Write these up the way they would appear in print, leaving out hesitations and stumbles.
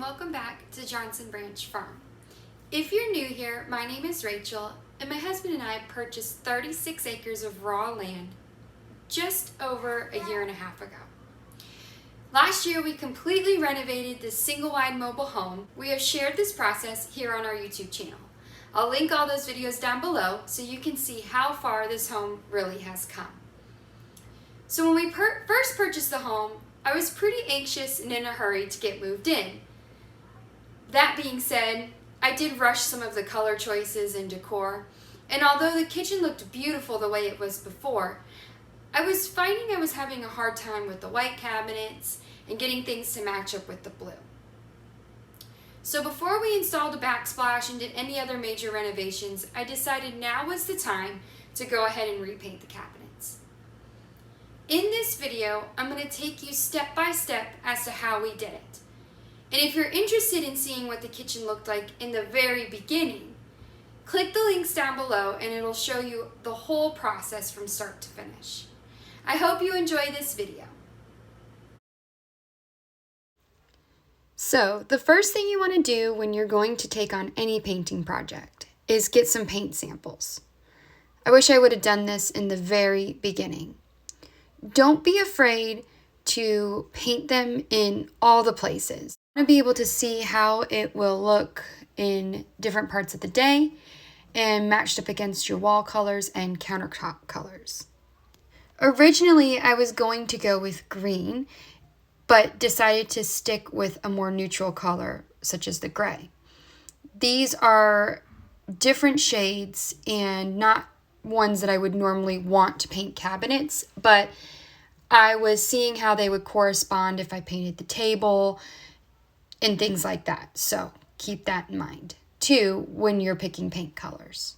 Welcome back to Johnson Branch Farm. If you're new here, my name is Rachel, and my husband and I purchased 36 acres of raw land just over a year and a half ago. Last year, we completely renovated this single-wide mobile home. We have shared this process here on our YouTube channel. I'll link all those videos down below so you can see how far this home really has come. So when we first purchased the home, I was pretty anxious and in a hurry to get moved in. That being said, I did rush some of the color choices and decor, and although the kitchen looked beautiful the way it was before, I was finding I was having a hard time with the white cabinets and getting things to match up with the blue. So before we installed a backsplash and did any other major renovations, I decided now was the time to go ahead and repaint the cabinets. In this video, I'm going to take you step by step as to how we did it. And if you're interested in seeing what the kitchen looked like in the very beginning, click the links down below and it'll show you the whole process from start to finish. I hope you enjoy this video. So, the first thing you want to do when you're going to take on any painting project is get some paint samples. I wish I would have done this in the very beginning. Don't be afraid to paint them in all the places. You want to be able to see how it will look in different parts of the day and matched up against your wall colors and countertop colors. Originally, I was going to go with green, but decided to stick with a more neutral color, such as the gray. These are different shades and not ones that I would normally want to paint cabinets, but I was seeing how they would correspond if I painted the table and things like that. So keep that in mind too when you're picking paint colors.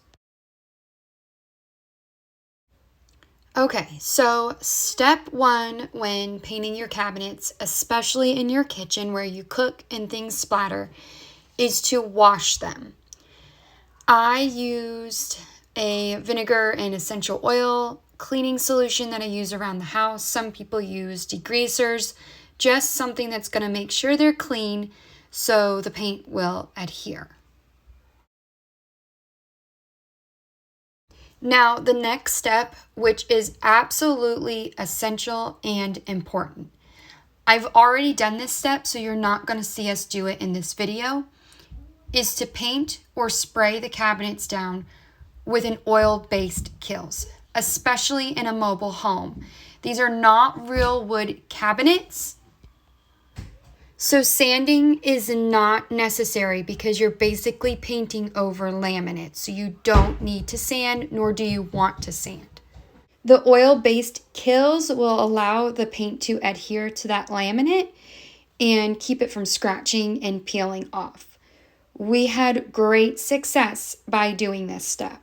Okay, so step one when painting your cabinets, especially in your kitchen where you cook and things splatter, is to wash them. I used a vinegar and essential oil cleaning solution that I use around the house. Some people use degreasers, just something that's going to make sure they're clean so the paint will adhere. Now, the next step, which is absolutely essential and important. I've already done this step, so you're not going to see us do it in this video, is to paint or spray the cabinets down with an oil-based kills, especially in a mobile home. These are not real wood cabinets, so sanding is not necessary because you're basically painting over laminate, so you don't need to sand, nor do you want to sand. The oil-based kills will allow the paint to adhere to that laminate and keep it from scratching and peeling off. We had great success by doing this step.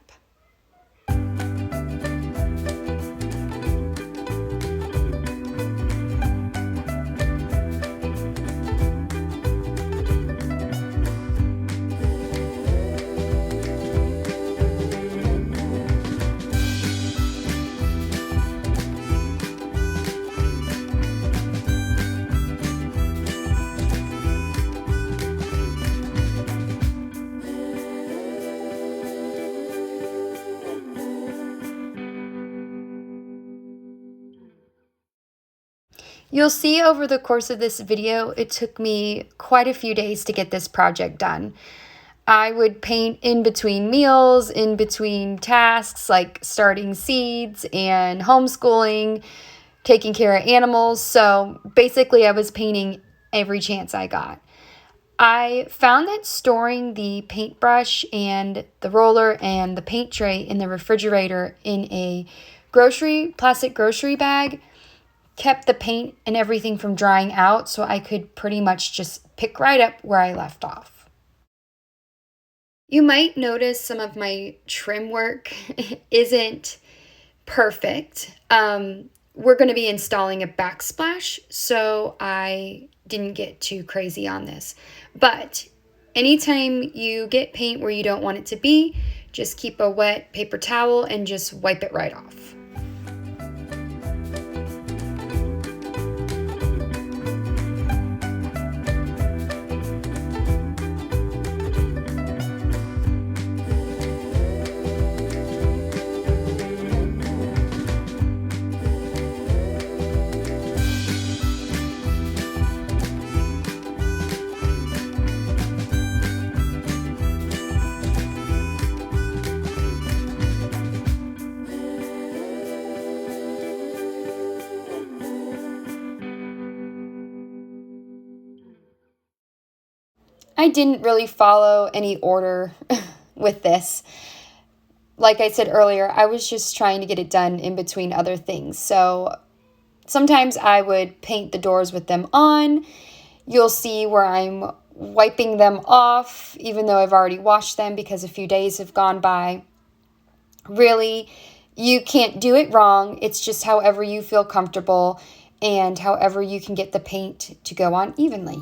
You'll see over the course of this video, it took me quite a few days to get this project done. I would paint in between meals, in between tasks like starting seeds and homeschooling, taking care of animals. So basically I was painting every chance I got. I found that storing the paintbrush and the roller and the paint tray in the refrigerator in a plastic grocery bag kept the paint and everything from drying out, so I could pretty much just pick right up where I left off. You might notice some of my trim work isn't perfect. We're going to be installing a backsplash, so I didn't get too crazy on this. But anytime you get paint where you don't want it to be, just keep a wet paper towel and just wipe it right off. I didn't really follow any order with this. Like I said earlier, I was just trying to get it done in between other things. So sometimes I would paint the doors with them on. You'll see where I'm wiping them off, even though I've already washed them because a few days have gone by. Really, you can't do it wrong. It's just however you feel comfortable and however you can get the paint to go on evenly.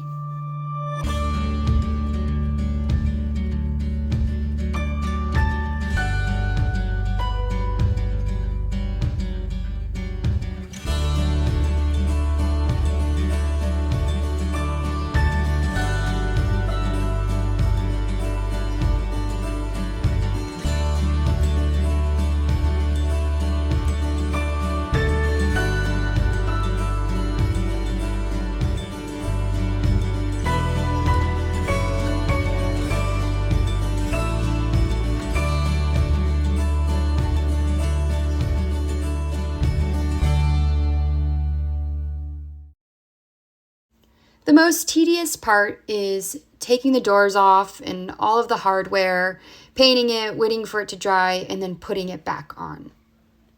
The most tedious part is taking the doors off and all of the hardware, painting it, waiting for it to dry, and then putting it back on.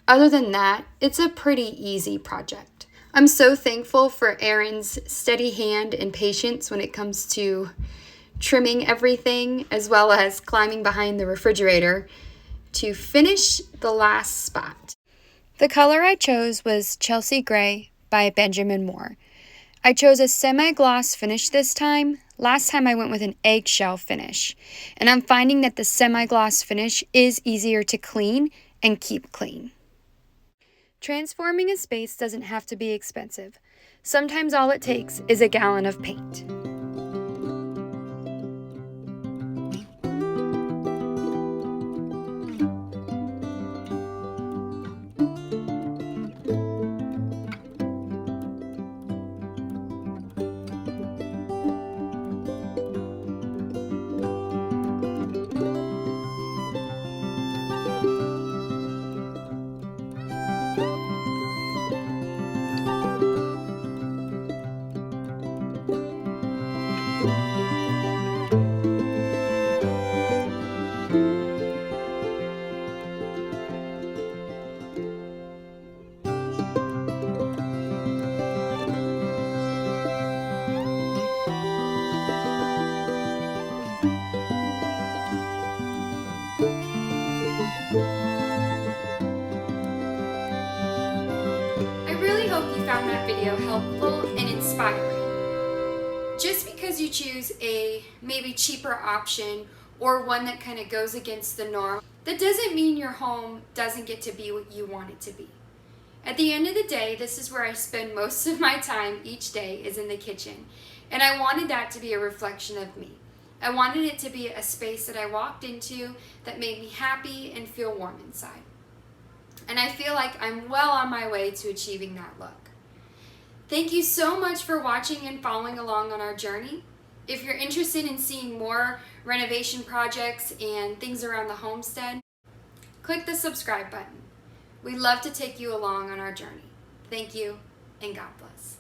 Other than that, it's a pretty easy project. I'm so thankful for Erin's steady hand and patience when it comes to trimming everything, as well as climbing behind the refrigerator to finish the last spot. The color I chose was Chelsea Gray by Benjamin Moore. I chose a semi-gloss finish this time. Last time I went with an eggshell finish, and I'm finding that the semi-gloss finish is easier to clean and keep clean. Transforming a space doesn't have to be expensive. Sometimes all it takes is a gallon of paint. Found that video helpful and inspiring. Just because you choose a maybe cheaper option or one that kind of goes against the norm, that doesn't mean your home doesn't get to be what you want it to be. At the end of the day, this is where I spend most of my time each day, is in the kitchen. And I wanted that to be a reflection of me. I wanted it to be a space that I walked into that made me happy and feel warm inside. And I feel like I'm well on my way to achieving that look. Thank you so much for watching and following along on our journey. If you're interested in seeing more renovation projects and things around the homestead, click the subscribe button. We'd love to take you along on our journey. Thank you, and God bless.